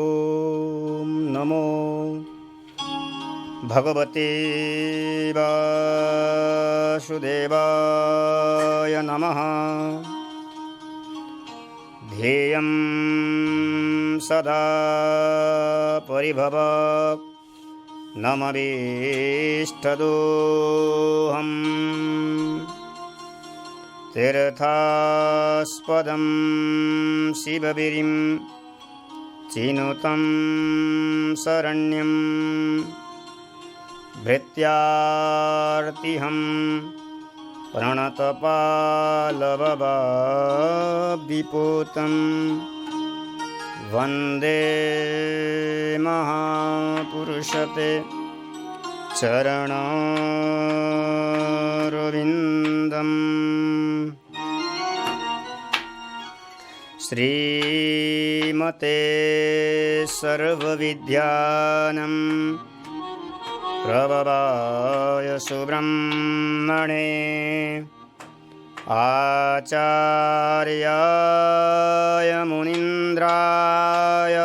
ॐ नमो भगवते वासुदेवाय नमः। ध्येयं सदा परिभवग्नमभीष्टदोहम्। तीर्थास्पदं शिवगिरिं चिनुतं शरण्यं। भृत्यार्तिहं प्रणतपालभवाब्धिपूतं। वन्दे महापुरुषते चरणारविन्दम्। श्रीमते सर्वविद्यानां प्रभवाय सुब्रह्मणे आचार्याय मुनीन्द्राय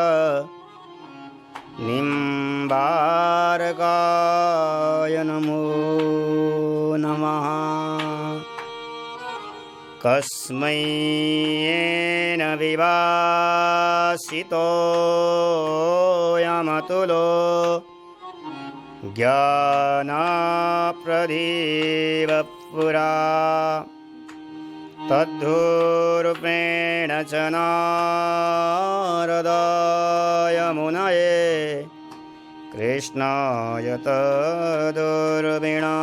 निम्बार्काय नमो नमः। कस्मै येन विभासितोऽयमतुलो ज्ञानप्रदीप पुरा। तद्धूरूपेण च नारदाय मुनये कृष्णाय तदुर्विणा।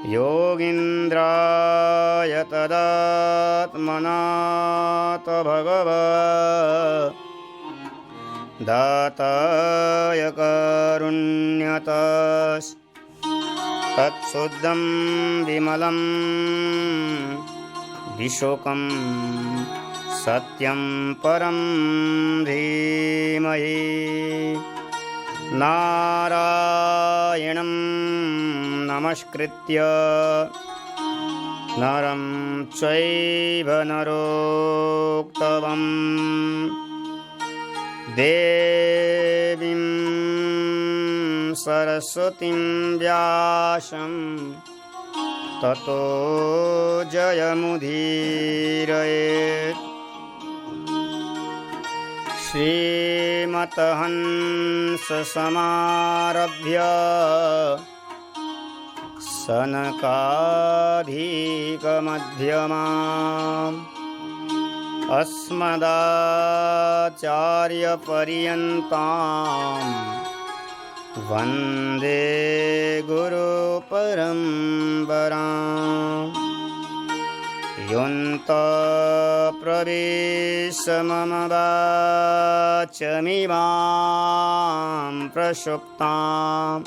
योगीन्द्राय तदात्मना दाताय कारुण्यतस्तत्शुद्धं विमलं विशोकं सत्यं परं धीमहि। नारायणं नमस्कृत्य नरं चैव नरोत्तमं। देवीं सरस्वतीं व्यासं ततो जयमुदीरयेत्। श्रीमतहंससमारभ्य सनकादिकमध्यमाम् अस्मदाचार्यपर्यन्तां वन्दे गुरुपरम्पराम्। योऽन्तःप्रविश्य मम वाचमिमां प्रसुप्ताम्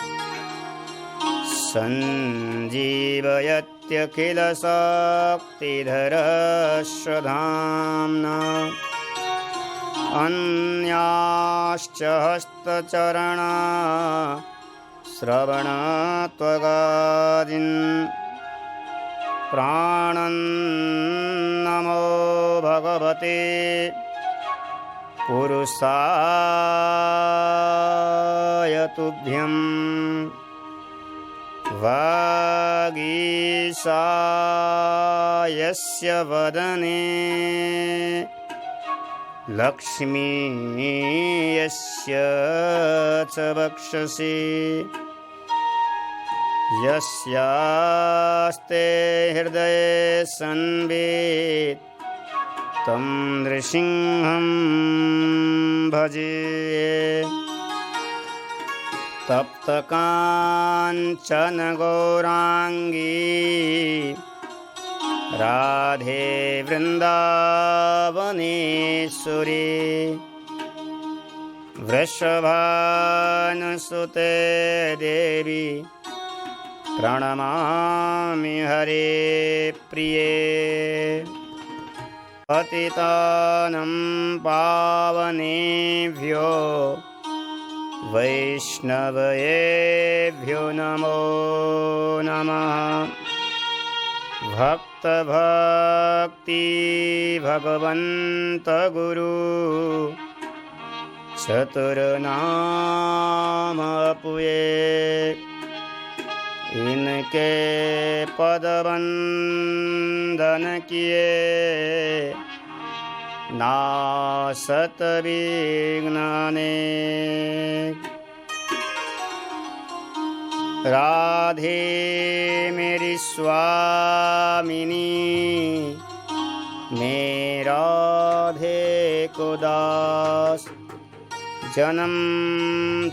सञ्जीवयत्यखिलशक्तिधरस्वधाम्ना। अन्याश्च हस्तचरणा श्रवणत्वगादीन् प्राणन्नमो भगवते पुरुषाय तुभ्यम्। वागीशायस्य वदने लक्ष्मीयस्य च वक्षसि। यस्यास्ते हृदये संवित् तं नृसिंहं भजे। तप्तकाञ्चन गौराङ्गी राधे वृन्दावनेश्वरी। वृषभानुसुते देवी प्रणमामि हरे प्रिये। पतितानं पावनेभ्यो वैष्णवेभ्यो नमो नमः। भक्तभक्ति भगवन्त गुरु चतुर नाम अपुए इनके पद वंदन किए नासत विघ्न अनेक। राधे मेरी स्वामिनी मैं राधे को दास जन्म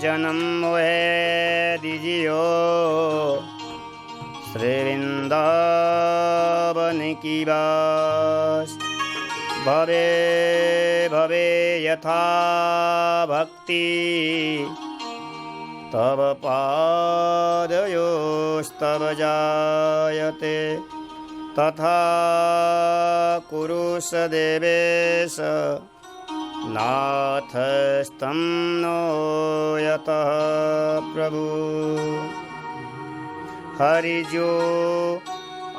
जन्म वह दीजियो श्री वृंदावन की बास। भवे भवे यथा भक्ति तव पादयोस्तव जायते तथा कुरु सदेवेश नाथस्तं नो यतः प्रभु। हरि जो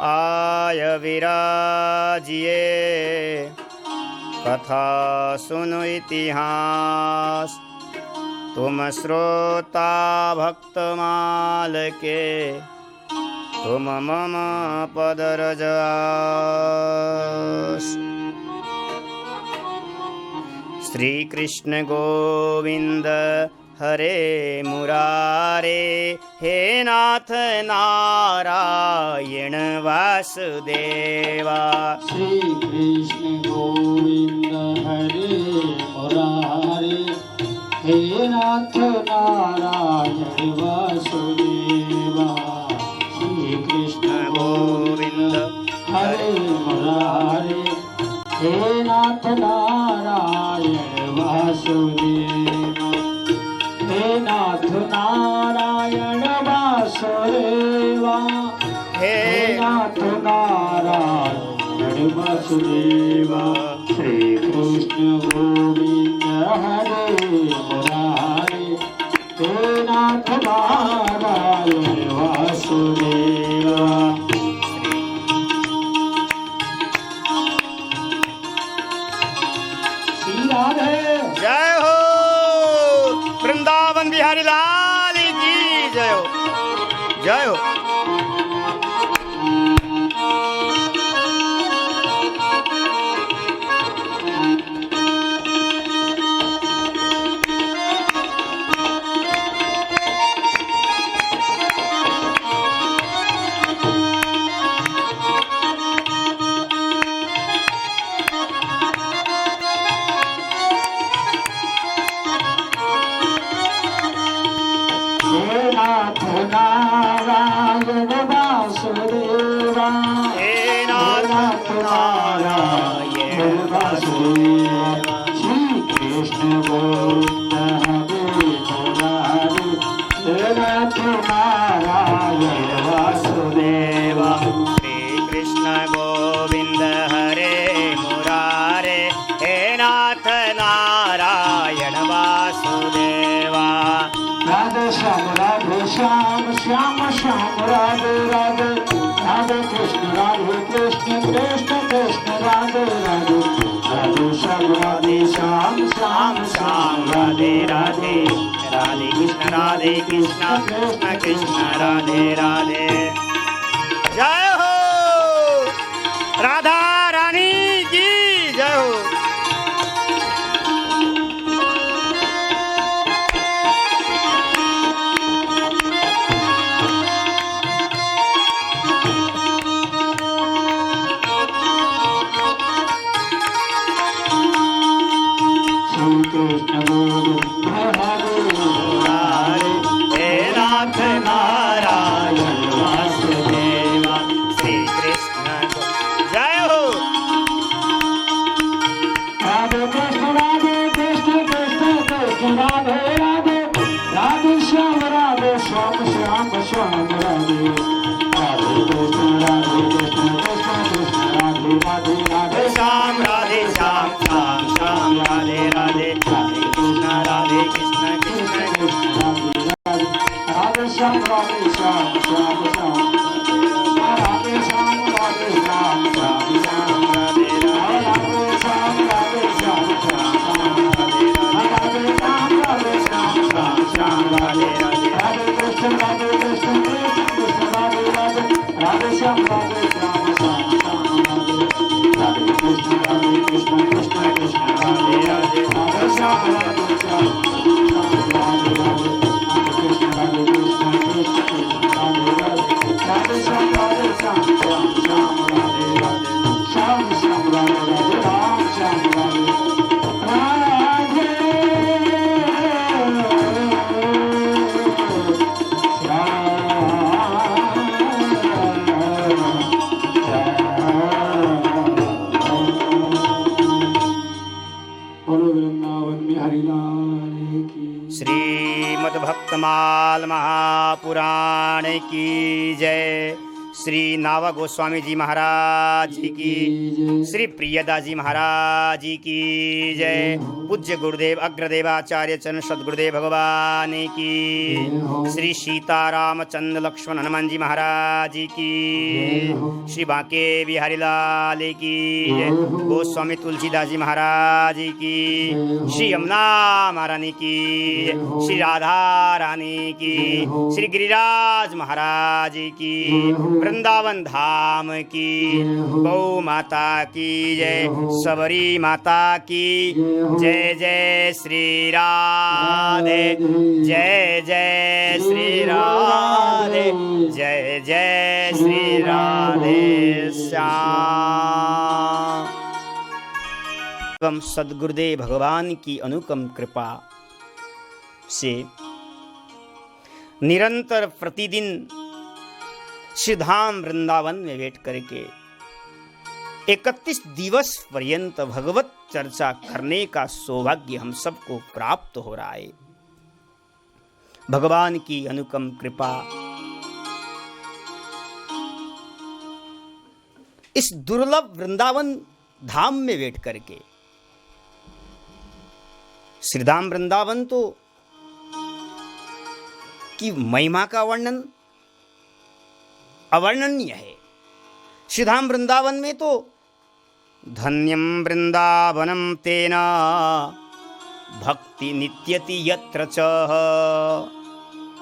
आय विराजिए कथा सुनो इतिहास तुम श्रोता भक्तमाल के तुम मम पदरजास। श्री कृष्ण गोविंद हरे मुरारे हे नाथ नारायण वासुदेवा। श्री कृष्ण गोविंद हरे मुरारे हे नाथ नारायण वासुदेवा। श्री कृष्ण गोविंद हरे मुरारे हे नाथ नारायण वासुदेवा। हे नाथ नारायण वासुदेवा। हे नाथ नारायण वासुदेवा। श्री कृष्ण गोविंद हरे मुरारे हे नाथ नारायण वासुदेवा। श्री राधे जय हो वृंदावन बिहारी लाल की जय हो जय हो। नाथ नारायण वासुदेवा। हे नाथ नारायण वासुदेवा। श्री कृष्ण गोविंद हरे मुरारे हे नाथ नारायण वासुदेवा। श्री कृष्ण गोविंद हरे मुरारे हे नाथ नारायण वासुदेवा। राधे श्याम श्याम श्याम श्याम राधे राधे। राधे कृष्ण कृष्ण कृष्ण राधे राधे। राधे श्याम श्याम श्याम राधे राधे राधे कृष्ण कृष्ण कृष्ण राधे राधे। जय हो राधा रानी की जय हो। कृष्ण गोविंद हरे मुरारे हे नाथ नारायण वासुदेवा। श्रीमद्भक्तमाल महापुराण की जय। श्री नावा गोस्वामी जी महाराज जी की, श्री प्रियदास जी महाराज जी की जय। पूज्य गुरुदेव अग्रदेवाचार्य चरण सदगुरुदेव भगवान की, श्री सीतारामचंद्र लक्ष्मण हनुमान जी महाराज जी की, श्री बांके बिहारी लाल की जय। गोस्वामी तुलसीदास जी महाराज जी की, श्री यमुना महारानी की, श्री राधा रानी की, श्री गिरिराज महाराज की, वृंदावन धाम की, गौ माता की जय, सबरी माता की जय। जय श्री राधे, जय जय श्री राधे, जय जय श्री राधे श्याम। एवं सद्गुरुदेव भगवान की अनुपम कृपा से निरंतर प्रतिदिन श्रीधाम वृंदावन में बैठ करके 31 दिवस पर्यंत भगवत चर्चा करने का सौभाग्य हम सबको प्राप्त हो रहा है। भगवान की अनुपम कृपा। इस दुर्लभ वृंदावन धाम में बैठ करके, श्रीधाम वृंदावन तो की महिमा का वर्णन अवर्णनीय है। श्रीधाम वृंदावन में तो धन्यम वृंदावनम तेना भक्ति नित्यति यत्र च।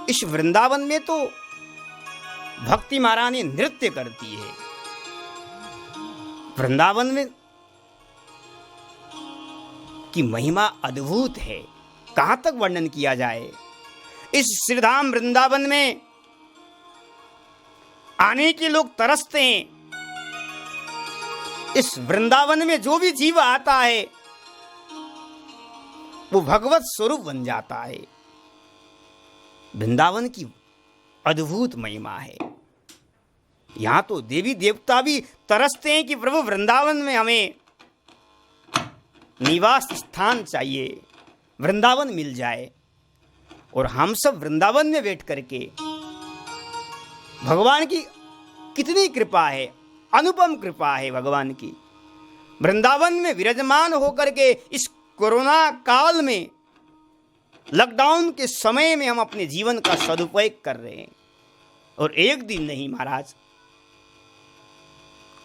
इस वृंदावन में तो भक्ति महारानी नृत्य करती है। वृंदावन में की महिमा अद्भुत है, कहां तक वर्णन किया जाए। इस श्रीधाम वृंदावन में आने के लोग तरसते हैं। इस वृंदावन में जो भी जीव आता है वो भगवत स्वरूप बन जाता है। वृंदावन की अद्भुत महिमा है। यहां तो देवी देवता भी तरसते हैं कि प्रभु वृंदावन में हमें निवास स्थान चाहिए, वृंदावन मिल जाए। और हम सब वृंदावन में बैठ करके भगवान की कितनी कृपा है, अनुपम कृपा है भगवान की। वृंदावन में विराजमान होकर के इस कोरोना काल में, लॉकडाउन के समय में हम अपने जीवन का सदुपयोग कर रहे हैं। और एक दिन नहीं महाराज,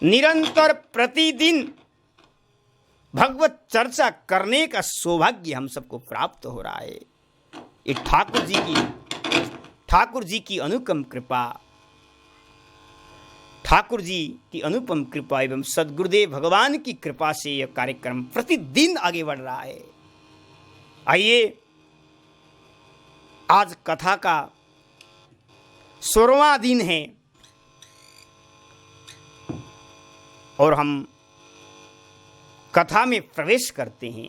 निरंतर प्रतिदिन भगवत चर्चा करने का सौभाग्य हम सबको प्राप्त हो रहा है। ये ठाकुर जी की अनुपम कृपा, ठाकुर जी की अनुपम कृपा एवं सद्गुरुदेव भगवान की कृपा से यह कार्यक्रम प्रतिदिन आगे बढ़ रहा है। आइए, आज कथा का 16वां दिन है और हम कथा में प्रवेश करते हैं।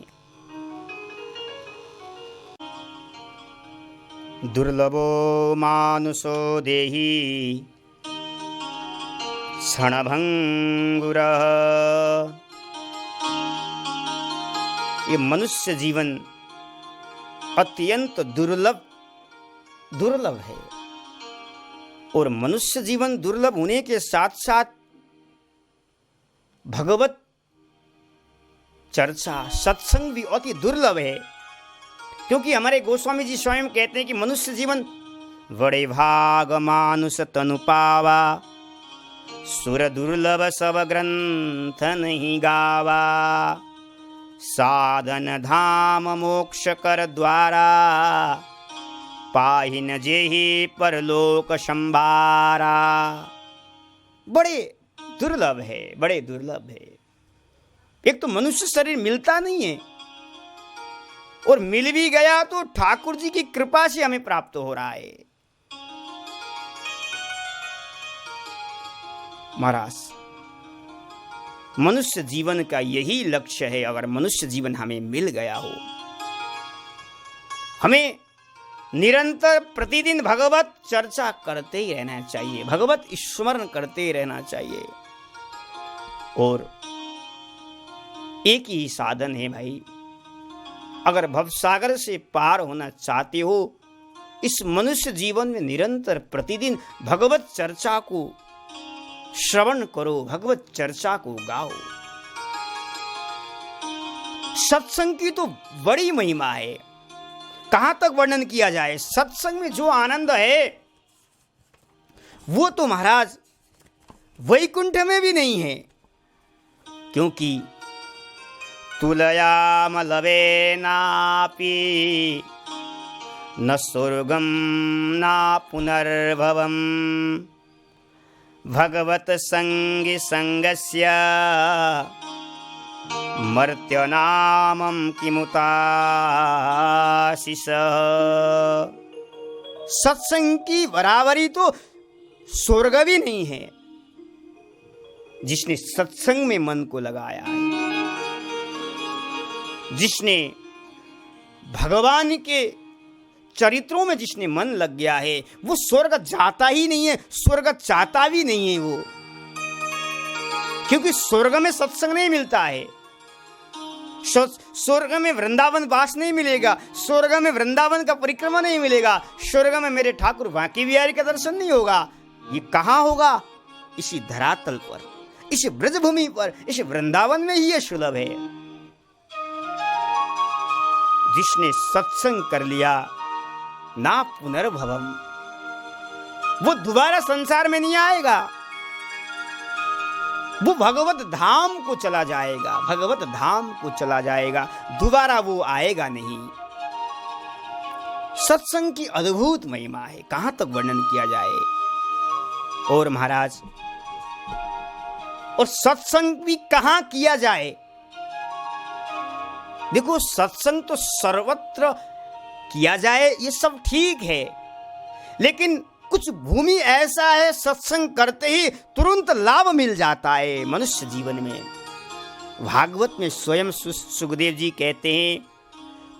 दुर्लभो मानुषो देही क्षणभंगुरः। ये मनुष्य जीवन अत्यंत दुर्लभ है। और मनुष्य जीवन दुर्लभ होने के साथ साथ भगवत चर्चा सत्संग भी अति दुर्लभ है। क्योंकि हमारे गोस्वामी जी स्वयं कहते हैं कि मनुष्य जीवन बड़े भाग मानुष तनु पावा, सुर दुर्लभ सब ग्रंथ नहीं गावा, साधन धाम मोक्ष कर द्वारा, पाहि न जेहि परलोक संभारा। बड़े दुर्लभ है, बड़े दुर्लभ है। एक तो मनुष्य शरीर मिलता नहीं है और मिल भी गया तो ठाकुर जी की कृपा से हमें प्राप्त हो रहा है। महाराज, मनुष्य जीवन का यही लक्ष्य है। अगर मनुष्य जीवन हमें मिल गया हो, हमें निरंतर प्रतिदिन भगवत चर्चा करते ही रहना चाहिए, भगवत स्मरण करते ही रहना चाहिए। और एक ही साधन है भाई, अगर भवसागर से पार होना चाहते हो, इस मनुष्य जीवन में निरंतर प्रतिदिन भगवत चर्चा को श्रवण करो, भगवत चर्चा को गाओ। सत्संग की तो बड़ी महिमा है, कहां तक वर्णन किया जाए। सत्संग में जो आनंद है वो तो महाराज वैकुंठ में भी नहीं है, क्योंकि तुलयाम लवे नापि न स्वर्गम ना पुनर्भवम भगवत संगी संगस्य मर्त्यनामं किमुताशिष। सत्संग की बराबरी तो स्वर्ग भी नहीं है। जिसने सत्संग में मन को लगाया है, जिसने भगवान के चरित्रों में जिसने मन लग गया है, वो स्वर्ग जाता ही नहीं है, स्वर्ग चाहता भी नहीं है वो, क्योंकि स्वर्ग में सत्संग नहीं मिलता है। स्वर्ग में वृंदावन वास नहीं मिलेगा, स्वर्ग में वृंदावन का परिक्रमा नहीं मिलेगा, स्वर्ग में मेरे ठाकुर बांके बिहारी का दर्शन नहीं होगा। ये कहां होगा? इसी धरातल पर, इस ब्रजभूमि पर, इस वृंदावन में ही ये सुलभ है। जिसने सत्संग कर लिया ना पुनर्भवम, वो दोबारा संसार में नहीं आएगा, वो भगवत धाम को चला जाएगा, भगवत धाम को चला जाएगा, दोबारा वो आएगा नहीं। सत्संग की अद्भुत महिमा है, कहां तक वर्णन किया जाए। और महाराज, और सत्संग भी कहां किया जाए? देखो, सत्संग तो सर्वत्र किया जाए ये सब ठीक है, लेकिन कुछ भूमि ऐसा है सत्संग करते ही तुरंत लाभ मिल जाता है मनुष्य जीवन में। भागवत में स्वयं सुखदेव जी कहते हैं,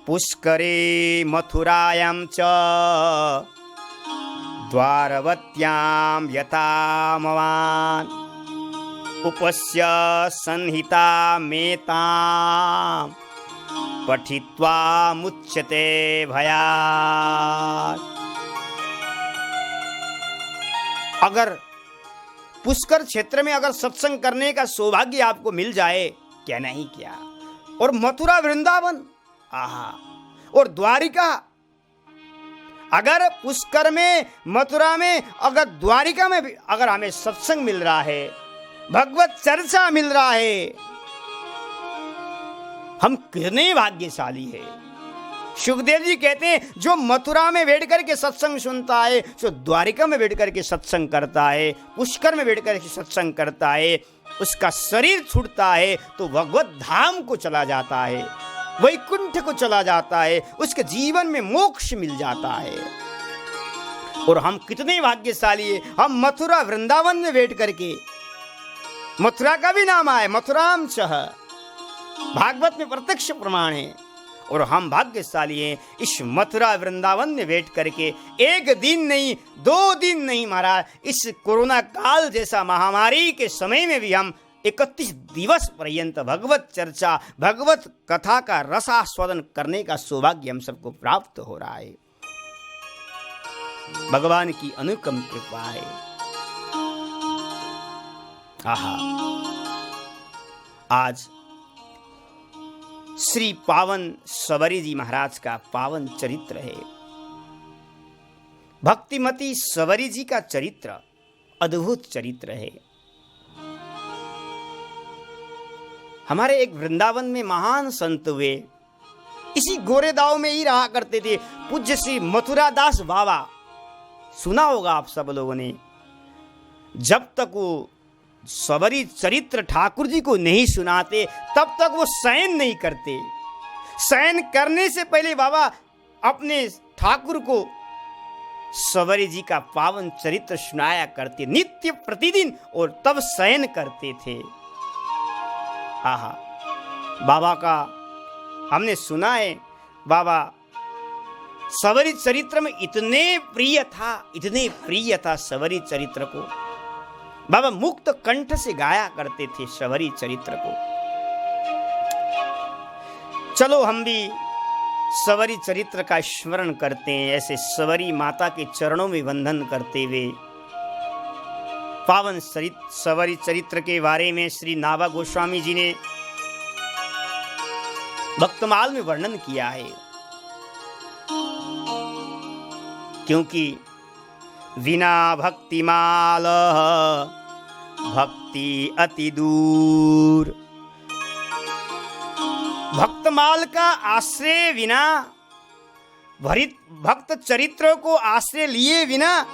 पुष्करे मथुरायां च द्वारवत्यां यतामवान् उपस्य संहिता मेतां पठित्वा मुच्यते भयात्। अगर पुष्कर क्षेत्र में अगर सत्संग करने का सौभाग्य आपको मिल जाए, क्या नहीं क्या, और मथुरा वृंदावन, आहा, और द्वारिका, अगर पुष्कर में, मथुरा में, अगर द्वारिका में भी अगर हमें सत्संग मिल रहा है, भगवत चर्चा मिल रहा है, हम कितने भाग्यशाली है। सुखदेव जी कहते हैं, जो मथुरा में बैठ करके सत्संग सुनता है, जो द्वारिका में बैठ करके सत्संग करता है, पुष्कर में बैठ करके सत्संग करता है, उसका शरीर छूटता है तो भगवत धाम को चला जाता है, वैकुंठ को चला जाता है, उसके जीवन में मोक्ष मिल जाता है। और हम कितने भाग्यशाली है, हम मथुरा वृंदावन में बैठ करके, मथुरा का भी नाम आए, मथुराम चह, भागवत में प्रत्यक्ष प्रमाण है। और हम भाग्यशाली हैं, इस मथुरा वृंदावन में बैठ करके एक दिन नहीं, 2 दिन नहीं महाराज, इस कोरोना काल जैसा महामारी के समय में भी हम 31 दिवस पर्यंत भगवत चर्चा, भगवत कथा का रसास्वादन करने का सौभाग्य हम सबको प्राप्त हो रहा है। भगवान की अनुकम कृपा है। आहा, आज श्री पावन सबरी जी महाराज का पावन चरित्र है। भक्तिमती सबरी जी का चरित्र अद्भुत चरित्र है। हमारे एक वृंदावन में महान संत हुए, इसी गोरेदाव में ही रहा करते थे, पूज्य श्री मथुरा दास बाबा, सुना होगा आप सब लोगों ने। जब तक वो सबरी चरित्र ठाकुर जी को नहीं सुनाते, तब तक वो शयन नहीं करते। शयन करने से पहले बाबा अपने ठाकुर को सवरी जी का पावन चरित्र सुनाया करते नित्य प्रतिदिन, और तब शयन करते थे। आहा, बाबा का हमने सुना है, बाबा सवरी चरित्र में इतने प्रिय था सवरी चरित्र को। बाबा मुक्त कंठ से गाया करते थे सवरी चरित्र को। चलो हम भी सवरी चरित्र का स्मरण करते हैं, ऐसे सवरी माता के चरणों में वंदन करते हुए। पावन सवरी चरित्र के बारे में श्री नाभा गोस्वामी जी ने भक्तमाल में वर्णन किया है, क्योंकि विना भक्तिमाल भक्ति अति दूर। भक्तमाल का आश्रय बिना, भक्त चरित्रों को आश्रय लिए बिना,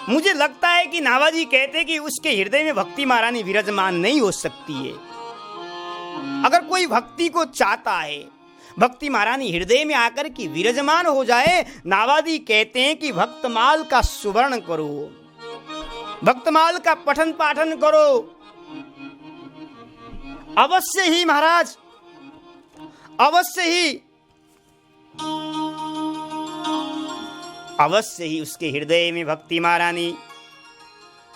मुझे लगता है कि नाभाजी कहते कि उसके हृदय में भक्ति महारानी विराजमान नहीं हो सकती है। अगर कोई भक्ति को चाहता है, भक्ति महारानी हृदय में आकर के विराजमान हो जाए, नाभाजी कहते हैं कि भक्तमाल का सुवर्ण करो, भक्तमाल का पठन पाठन करो। अवश्य ही महाराज, अवश्य ही उसके हृदय में भक्ति महारानी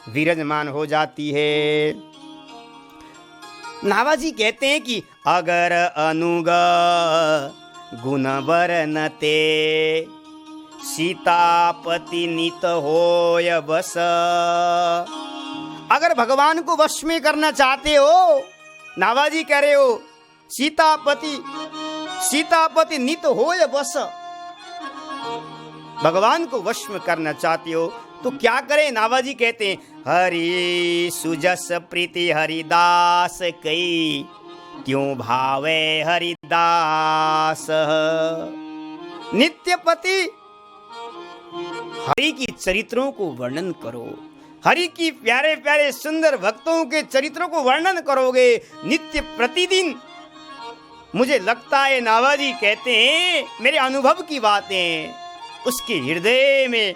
विराजमान हो जाती है। नाभाजी कहते हैं कि अगर अनुग गुण वर्णते सीतापति नित होय बस। अगर भगवान को वश में करना चाहते हो, नाभाजी कह रहे हो, सीतापति नित होय बस, भगवान को वश में करना चाहते हो तो क्या करें? नाभाजी कहते हैं, हरि सुजस प्रीति हरिदास कई, क्यों भावे हरिदास। नित्यपति हरि की चरित्रों को वर्णन करो, हरि की प्यारे प्यारे सुंदर भक्तों के चरित्रों को वर्णन करोगे नित्य प्रतिदिन। मुझे लगता है नाभाजी कहते हैं, मेरे अनुभव की बातें, उसके हृदय में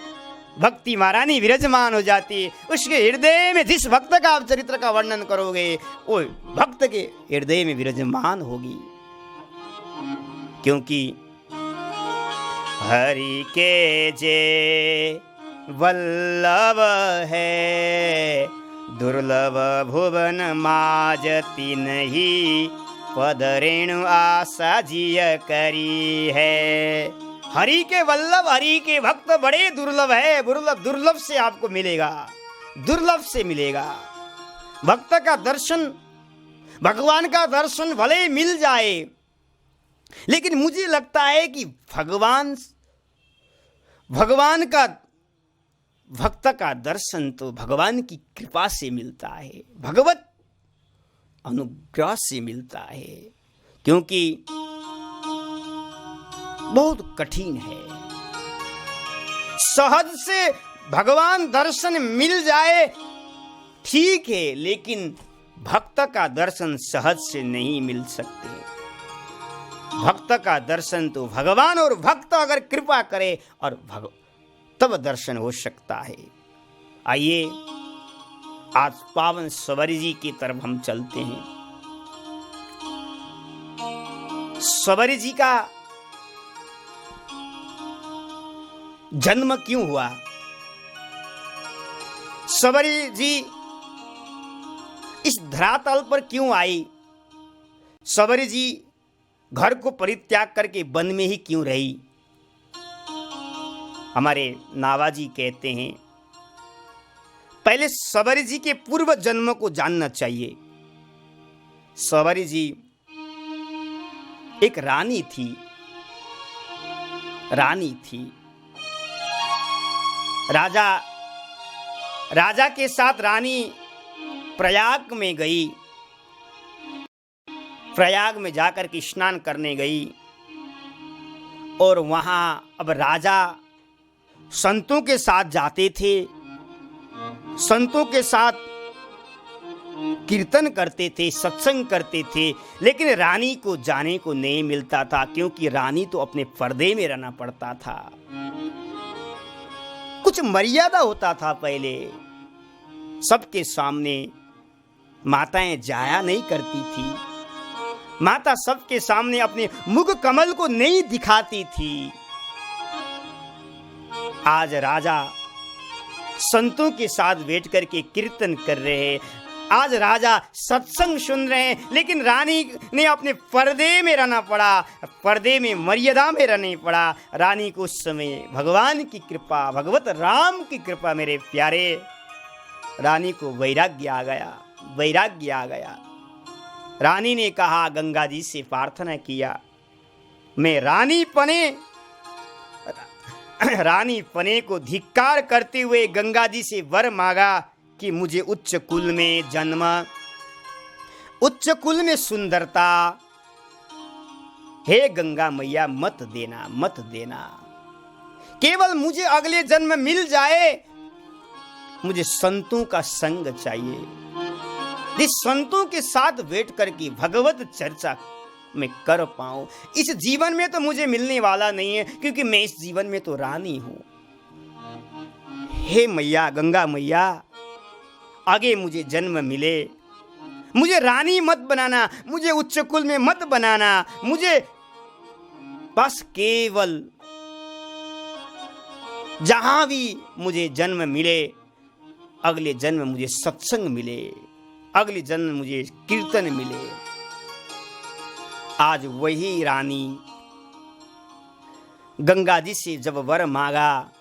भक्ति महारानी विराजमान हो जाती है। उसके हृदय में जिस भक्त का आप चरित्र का वर्णन करोगे, वो भक्त के हृदय में विराजमान होगी, क्योंकि हरि के जे वल्लभ है, दुर्लभ भुवन माजती नहीं, पद रेणु आशा जिय करी है। हरि के वल्लभ, हरि के भक्त बड़े दुर्लभ है, दुर्लभ से आपको मिलेगा, दुर्लभ से मिलेगा। भक्त का दर्शन, भगवान का दर्शन भले मिल जाए, लेकिन मुझे लगता है कि भगवान का भक्त का दर्शन तो भगवान की कृपा से मिलता है, भगवत अनुग्रह से मिलता है, क्योंकि बहुत कठिन है। सहज से भगवान दर्शन मिल जाए ठीक है, लेकिन भक्त का दर्शन सहज से नहीं मिल सकते। भक्त का दर्शन तो भगवान और भक्त अगर कृपा करे और तब दर्शन हो सकता है। आइए आज पावन सवरी जी की तरफ हम चलते हैं। सवरी जी का जन्म क्यों हुआ? सवरी जी इस धरातल पर क्यों आई? सवरी जी घर को परित्याग करके वन में ही क्यों रही? हमारे नाभाजी कहते हैं, पहले सवरी जी के पूर्व जन्म को जानना चाहिए। सवरी जी एक रानी थी। राजा के साथ रानी प्रयाग में गई। प्रयाग में जाकर के स्नान करने गई और वहां अब राजा संतों के साथ जाते थे, संतों के साथ कीर्तन करते थे, सत्संग करते थे, लेकिन रानी को जाने को नहीं मिलता था, क्योंकि रानी तो अपने पर्दे में रहना पड़ता था। कुछ मर्यादा होता था पहले, सबके सामने माताएं जाया नहीं करती थी, माता सबके सामने अपने मुख कमल को नहीं दिखाती थी। आज राजा संतों के साथ बैठ करके कीर्तन कर रहे हैं, आज राजा सत्संग सुन रहे हैं, लेकिन रानी ने अपने पर्दे में रहना पड़ा, पर्दे में मर्यादा में रहना पड़ा। रानी को उस समय भगवान की कृपा, भगवत राम की कृपा, मेरे प्यारे, रानी को वैराग्य आ गया, वैराग्य आ गया। रानी ने कहा, गंगा जी से प्रार्थना किया, मैं रानी पने को धिक्कार करते हुए गंगा जी से वर मांगा कि मुझे उच्च कुल में जन्म, उच्च कुल में सुंदरता, हे गंगा मैया मत देना, मत देना। केवल मुझे अगले जन्म मिल जाए, मुझे संतों का संग चाहिए, जिस संतों के साथ बैठ करके भगवत चर्चा मैं कर पाऊं। इस जीवन में तो मुझे मिलने वाला नहीं है, क्योंकि मैं इस जीवन में तो रानी हूं। हे मैया, गंगा मैया, आगे मुझे जन्म मिले, मुझे रानी मत बनाना, मुझे उच्च कुल में मत बनाना, मुझे बस केवल जहां भी मुझे जन्म मिले, अगले जन्म मुझे सत्संग मिले, अगले जन्म मुझे कीर्तन मिले। आज वही रानी गंगा जी से जब वर मांगा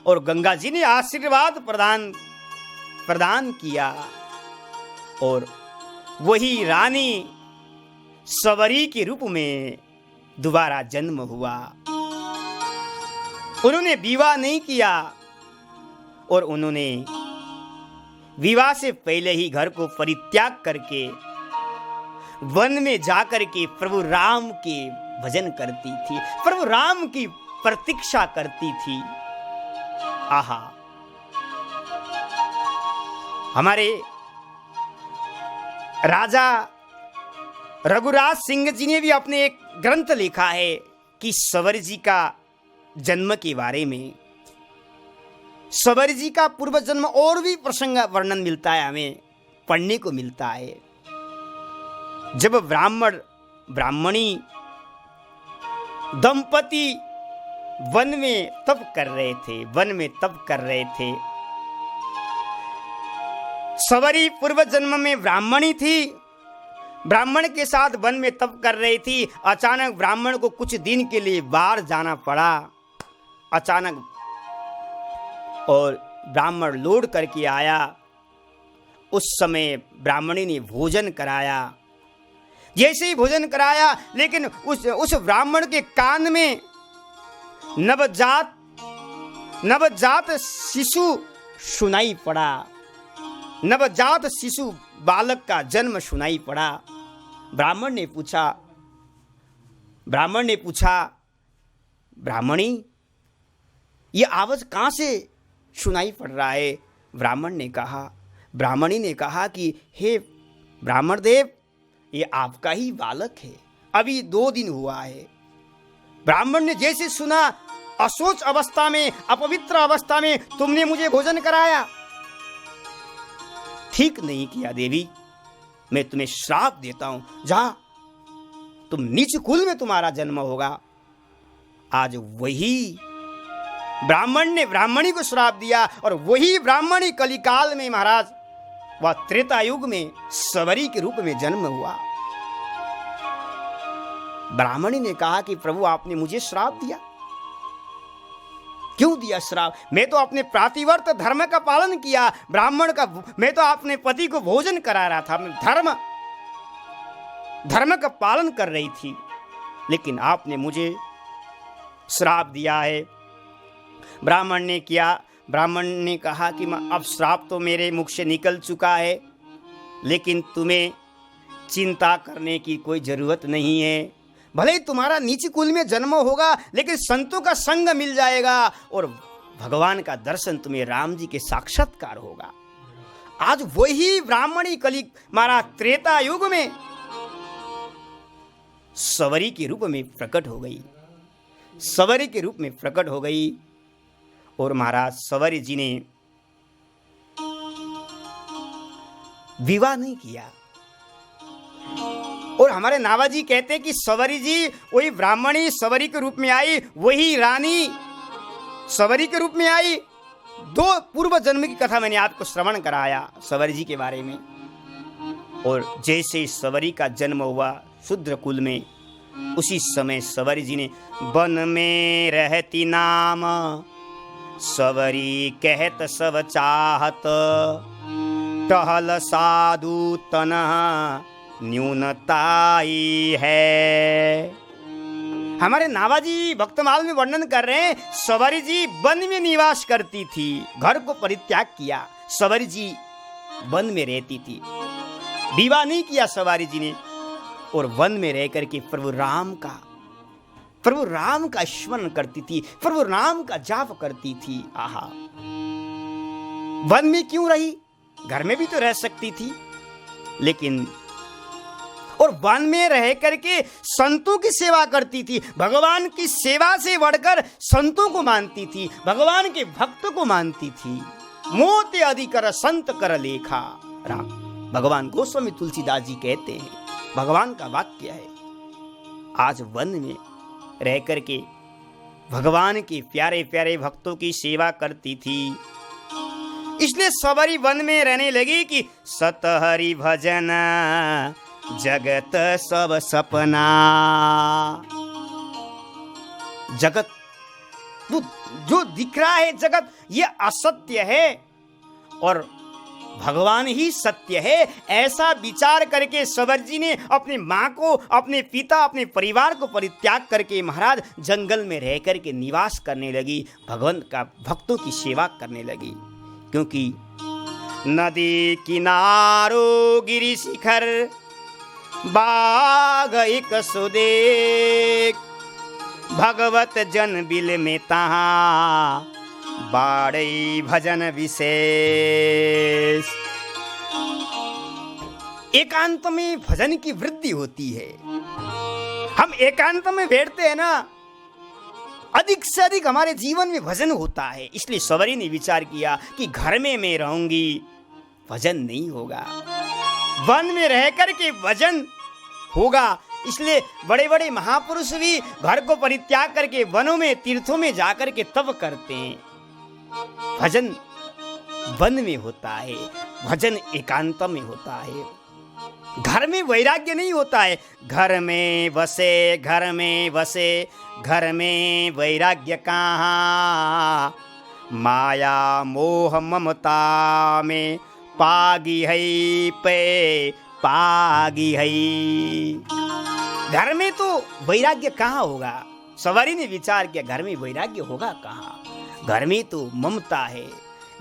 और गंगा जी ने आशीर्वाद प्रदान किया, और वही रानी सवरी के रूप में दोबारा जन्म हुआ। उन्होंने विवाह नहीं किया, और उन्होंने विवाह से पहले ही घर को परित्याग करके वन में जाकर के प्रभु राम के भजन करती थी, प्रभु राम की प्रतीक्षा करती थी। आहा, हमारे राजा रघुराज सिंह जी ने भी अपने एक ग्रंथ लिखा है कि सवर जी का जन्म के बारे में। सवर जी का पूर्व जन्म और भी प्रसंग वर्णन मिलता है, हमें पढ़ने को मिलता है। जब ब्राह्मणी दंपति वन में तप कर रहे थे, सवरी पूर्व जन्म में ब्राह्मणी थी, ब्राह्मण के साथ वन में तप कर रही थी। अचानक ब्राह्मण को कुछ दिन के लिए बाहर जाना पड़ा, अचानक, और ब्राह्मण लौट करके आया। उस समय ब्राह्मणी ने भोजन कराया, जैसे ही भोजन कराया, लेकिन उस ब्राह्मण के कान में नवजात शिशु सुनाई पड़ा, नवजात शिशु बालक का जन्म सुनाई पड़ा। ब्राह्मण ने पूछा, ब्राह्मणी, ये आवाज कहां से सुनाई पड़ रहा है? ब्राह्मणी ने कहा कि हे ब्राह्मण देव, ये आपका ही बालक है, अभी 2 दिन हुआ है। ब्राह्मण ने जैसे सुना, असोच अवस्था में, अपवित्र अवस्था में तुमने मुझे भोजन कराया, ठीक नहीं किया देवी, मैं तुम्हें श्राप देता हूं, जा, तुम नीच कुल में तुम्हारा जन्म होगा। आज वही ब्राह्मण ने ब्राह्मणी को श्राप दिया, और वही ब्राह्मणी कलिकाल में महाराज, वह त्रेता युग में सवरी के रूप में जन्म हुआ। ब्राह्मणी ने कहा कि प्रभु, आपने मुझे श्राप दिया, क्यों दिया श्राप? मैं तो अपने प्रातिवर्त धर्म का पालन किया, मैं तो अपने पति को भोजन करा रहा था, मैं धर्म का पालन कर रही थी, लेकिन आपने मुझे श्राप दिया है। ब्राह्मण ने कहा कि अब श्राप तो मेरे मुख से निकल चुका है, लेकिन तुम्हें चिंता करने की कोई जरूरत नहीं है। भले ही तुम्हारा नीच कुल में जन्म होगा, लेकिन संतों का संग मिल जाएगा, और भगवान का दर्शन तुम्हें राम जी के साक्षात्कार होगा। आज वही ब्राह्मणी कली महाराज त्रेता युग में सवरी के रूप में प्रकट हो गई, सवरी के रूप में प्रकट हो गई। और महाराज सवरी जी ने विवाह नहीं किया। और हमारे नावाजी कहते हैं कि सवरी जी वही ब्राह्मणी सवरी के रूप में आई, वही रानी सवरी के रूप में आई। 2 पूर्व जन्म की कथा मैंने आपको श्रवण कराया सवरी जी के बारे में। और जैसे सवरी का जन्म हुआ शूद्र कुल में, उसी समय सवरी जी ने वन में रहती नाम सवरी कहत सब चाहत, टहल साधु तनः न्यूनताई है। हमारे नावाजी भक्तमाल में वर्णन कर रहे हैं, सवरी जी वन में निवास करती थी, घर को परित्याग किया, सवरी जी वन में रहती थी, विवाह नहीं किया सवारी जी ने। और वन में रह करके प्रभु राम का स्मरण करती थी, प्रभु राम का जाप करती थी। आहा, वन में क्यों रही, घर में भी तो रह सकती थी, लेकिन और वन में रह करके संतों की सेवा करती थी। भगवान की सेवा से बढ़कर संतों को मानती थी, भगवान के भक्त को मानती थी। मोते अधिकर संत कर लेखा राम, भगवान गोस्वामी तुलसीदास जी कहते हैं, भगवान का वाक्य है। आज वन में रह करके भगवान के प्यारे प्यारे भक्तों की सेवा करती थी। इसलिए सवरी वन में रहने लगी कि सतहरि भजन जगत सब सपना। जगत जो दिख रहा है जगत ये असत्य है और भगवान ही सत्य है, ऐसा विचार करके सवर जी ने अपनी माँ को, अपने पिता, अपने परिवार को परित्याग करके महाराज जंगल में रह करके निवास करने लगी, भगवान का भक्तों की सेवा करने लगी। क्योंकि नदी किनारो गिरि शिखर बाग एक सुदेख, भगवत जन बिल में तहाँ बाड़ई भजन विशेष। एकांत में भजन की वृद्धि होती है। हम एकांत में बैठते हैं ना, अधिक से अधिक हमारे जीवन में भजन होता है। इसलिए सवरी ने विचार किया कि घर में मैं रहूंगी, भजन नहीं होगा, वन में रह करके भजन होगा। इसलिए बड़े बड़े महापुरुष भी घर को परित्याग करके वनों में, तीर्थों में जाकर के तप करते हैं। भजन वन में होता है, भजन एकांत में होता है, घर में वैराग्य नहीं होता है। घर में बसे, घर में बसे, घर में वैराग्य कहाँ, माया मोह ममता में पागी है पे पागी है। घर में तो वैराग्य कहाँ होगा, सवारी ने विचार किया, घर में वैराग्य होगा कहाँ। घर में तो ममता है,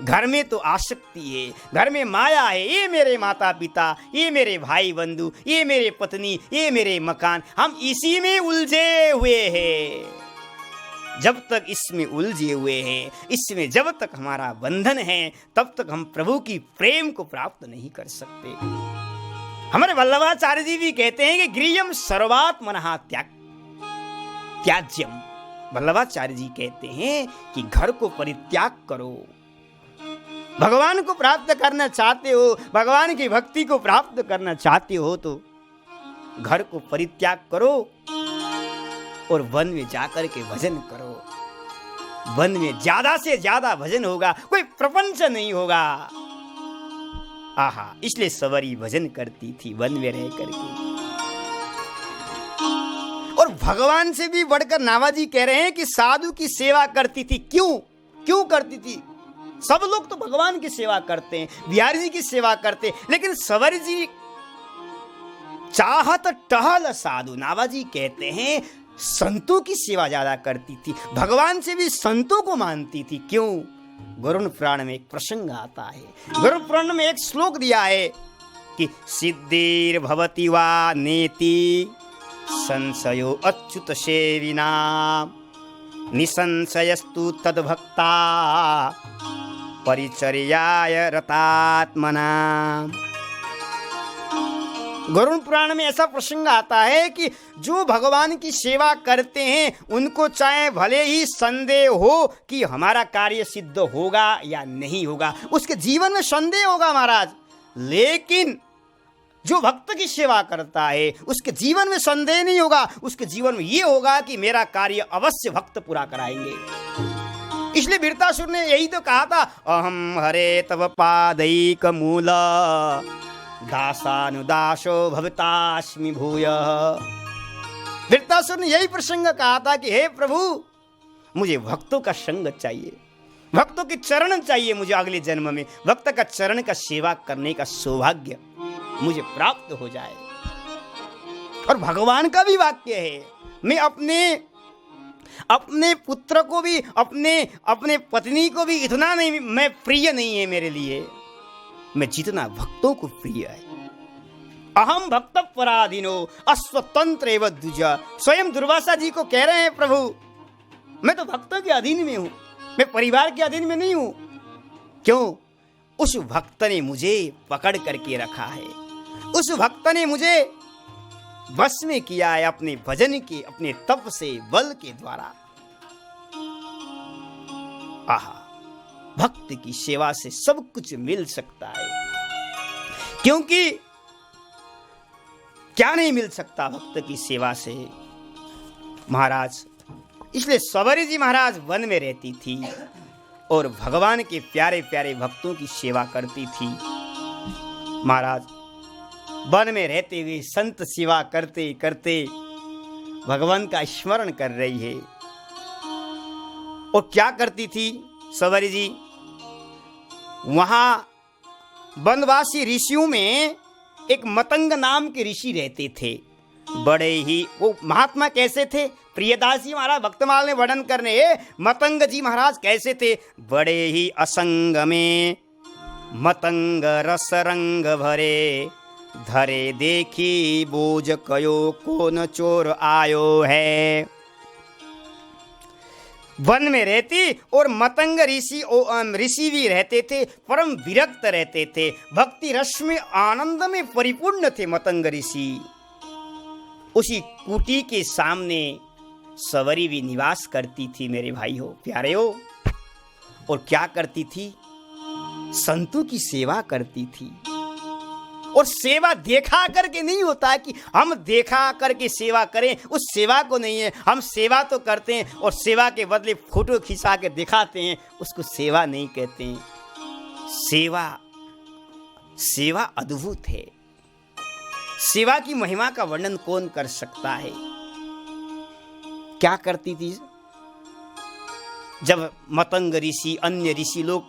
घर में तो आसक्ति है, घर में माया है। ये मेरे माता पिता, ये मेरे भाई बंधु, ये मेरे पत्नी, ये मेरे मकान, हम इसी में उलझे हुए हैं। जब तक इसमें उलझे हुए हैं, इसमें जब तक हमारा बंधन है, तब तक हम प्रभु की प्रेम को प्राप्त नहीं कर सकते। हमारे वल्लभाचार्य जी भी कहते हैं कि गृहम सर्वात्मनः त्याज्यम। वल्लभाचार्य जी कहते हैं कि घर को परित्याग करो। भगवान को प्राप्त करना चाहते हो, भगवान की भक्ति को प्राप्त करना चाहते हो तो घर को परित्याग करो और वन में जाकर के भजन करो। वन में ज्यादा से ज्यादा भजन होगा, कोई प्रपंच नहीं होगा। आहा, इसलिए सवरी भजन करती थी वन में रह करके। और भगवान से भी बढ़कर नावाजी कह रहे हैं कि साधु की सेवा करती थी। क्यों करती थी? सब लोग तो भगवान की सेवा करते हैं, बिहारी जी की सेवा करते हैं, लेकिन सवरी जी चाहत टहल साधु, नावाजी कहते हैं संतों की सेवा ज्यादा करती थी, भगवान से भी संतों को मानती थी। क्यों? गरुड़ पुराण में एक प्रसंग आता है, गरुड़ पुराण में एक श्लोक दिया है कि सिद्धिर भवति वा नेति संशयो अच्युत सेविना निसंशयस्तु तद्भक्ता परिचर्याय रतात्मना। गरुड़ पुराण में ऐसा प्रसंग आता है कि जो भगवान की सेवा करते हैं उनको चाहे भले ही संदेह हो कि हमारा कार्य सिद्ध होगा या नहीं होगा, उसके जीवन में संदेह होगा महाराज, लेकिन जो भक्त की सेवा करता है उसके जीवन में संदेह नहीं होगा, उसके जीवन में ये होगा कि मेरा कार्य अवश्य भक्त पूरा कराएंगे। इसलिए वृत्तासुर ने यही तो कहा था, अहम हरे तव पादैक मूल दासानुदासो भवतास्मि भूयः। वृत्तासुर ने यही प्रसंग कहा था कि हे प्रभु, मुझे भक्तों का संग चाहिए, भक्तों के चरण चाहिए, मुझे अगले जन्म में भक्त का चरण का सेवा करने का सौभाग्य मुझे प्राप्त हो जाए। और भगवान का भी वाक्य है, मैं अपने पुत्र को भी, अपने पत्नी को भी इतना नहीं, मैं प्रिय नहीं है मेरे लिए मैं जितना भक्तों को प्रिय है। अहम भक्त पराधीनो अस्वतंत्र एवं द्विजा। स्वयं दुर्वासा जी को कह रहे हैं, प्रभु मैं तो भक्तों के अधीन में हूं, मैं परिवार के अधीन में नहीं हूं। क्यों? उस भक्त ने मुझे पकड़ करके रखा है, उस भक्त ने मुझे बस में किया है अपने भजन के, अपने तप से, बल के द्वारा। आहा, भक्त की सेवा से सब कुछ मिल सकता है, क्योंकि क्या नहीं मिल सकता भक्त की सेवा से महाराज। इसलिए सवरी जी महाराज वन में रहती थी और भगवान के प्यारे प्यारे भक्तों की सेवा करती थी। महाराज वन में रहते हुए संत सेवा करते करते भगवान का स्मरण कर रही है। और क्या करती थी सवरी जी? वहां वनवासी ऋषियों में एक मतंग नाम के ऋषि रहते थे। बड़े ही वो महात्मा कैसे थे? प्रियदास जी महाराज भक्तमाल ने वर्णन करने, मतंग जी महाराज कैसे थे? बड़े ही असंग में मतंग रस रंग भरे, धरे देखी बोझ कयो कौन चोर आयो है। वन में रहती और मतंग ऋषि भी रहते थे, परम विरक्त रहते थे, भक्ति रस में आनंद में परिपूर्ण थे मतंग ऋषि। उसी कुटी के सामने सवरी भी निवास करती थी मेरे भाई हो, प्यारे हो। और क्या करती थी? संतों की सेवा करती थी। और सेवा देखा करके नहीं होता है कि हम देखा करके सेवा करें, उस सेवा को नहीं है। हम सेवा तो करते हैं और सेवा के बदले फोटो खिंचा के दिखाते हैं, उसको सेवा नहीं कहते हैं। सेवा अद्भुत है। सेवा की महिमा का वर्णन कौन कर सकता है? क्या करती थी? जब मतंग ऋषि, अन्य ऋषि लोग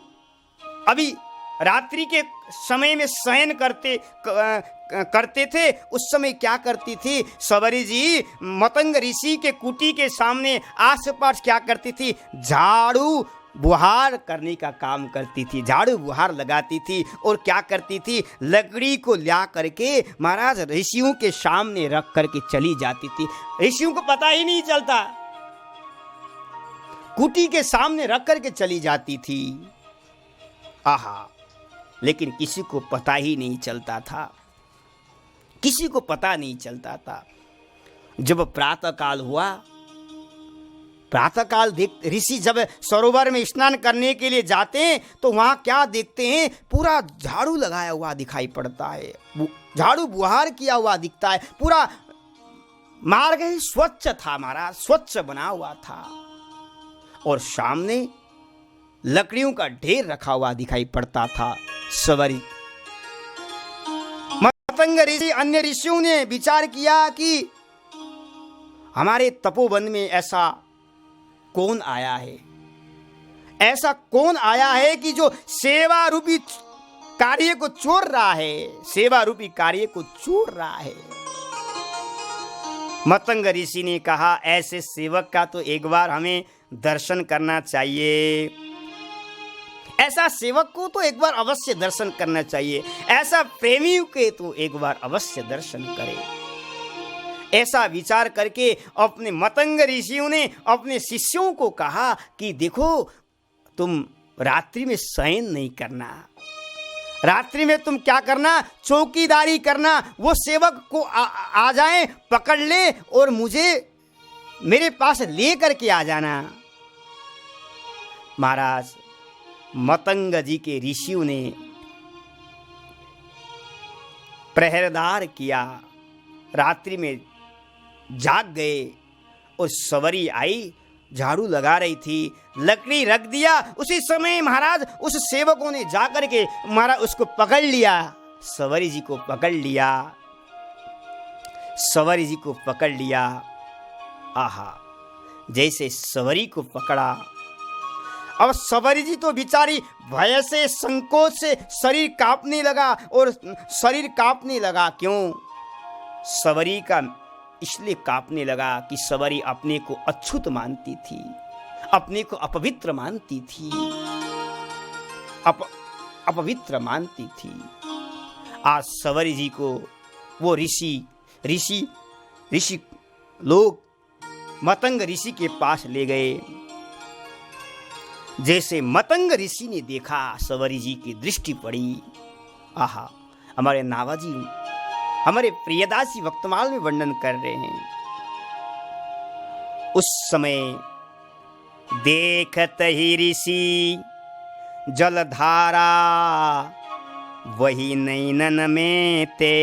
अभी रात्रि के समय में शयन करते थे, उस समय क्या करती थी सवरी जी? मतंग ऋषि के कुटी के सामने आसपास क्या करती थी? झाड़ू बुहार करने का काम करती थी, झाड़ू बुहार लगाती थी। और क्या करती थी? लकड़ी को ला करके महाराज ऋषियों के सामने रख करके चली जाती थी। ऋषियों को पता ही नहीं चलता, कुटी के सामने रख करके चली जाती थी। आहा, लेकिन किसी को पता ही नहीं चलता था, किसी को पता नहीं चलता था। जब प्रातः काल हुआ, प्रातः काल ऋषि जब सरोवर में स्नान करने के लिए जाते हैं तो वहां क्या देखते हैं? पूरा झाड़ू लगाया हुआ दिखाई पड़ता है, झाड़ू बुहार किया हुआ दिखता है। पूरा मार्ग ही स्वच्छ था महाराज, स्वच्छ बना हुआ था। और सामने लकड़ियों का ढेर रखा हुआ दिखाई पड़ता था। सवरी मतंग ऋषि, अन्य ऋषियों ने विचार किया कि हमारे तपोवन में ऐसा कौन आया है, ऐसा कौन आया है कि जो सेवा रूपी कार्य को चोर रहा है, सेवा रूपी कार्य को चोर रहा है। मतंग ऋषि ने कहा, ऐसे सेवक का तो एक बार हमें दर्शन करना चाहिए, ऐसा सेवक को तो एक बार अवश्य दर्शन करना चाहिए, ऐसा प्रेमी के तो एक बार अवश्य दर्शन करें। ऐसा विचार करके अपने मतंग ऋषियों ने अपने शिष्यों को कहा कि देखो, तुम रात्रि में शयन नहीं करना, रात्रि में तुम क्या करना, चौकीदारी करना। वो सेवक को आ जाए, पकड़ ले और मुझे मेरे पास ले करके आ जाना। महाराज मतंग जी के ऋषियों ने प्रहरदार किया, रात्रि में जाग गए और सवरी आई, झाड़ू लगा रही थी, लकड़ी रख दिया। उसी समय महाराज उस सेवकों ने जाकर के महाराज उसको पकड़ लिया, सवरी जी को पकड़ लिया, सवरी जी को पकड़ लिया। आहा, जैसे सवरी को पकड़ा, अब सवरी जी तो बेचारी भय से, संकोच से शरीर कांपने लगा, और शरीर कांपने लगा क्यों? सवरी का इसलिए कांपने लगा कि सवरी अपने को अछूत मानती थी, अपने को अपवित्र मानती थी, अपवित्र मानती थी। आज सवरी जी को वो ऋषि लोग मतंग ऋषि के पास ले गए। जैसे मतंग ऋषि ने देखा, सवरी जी की दृष्टि पड़ी। आहा, हमारे नावाजी, हमारे प्रियदास जी वक्तमाल में वर्णन कर रहे हैं, उस समय देखत ही ऋषि जलधारा वही नैनन में ते।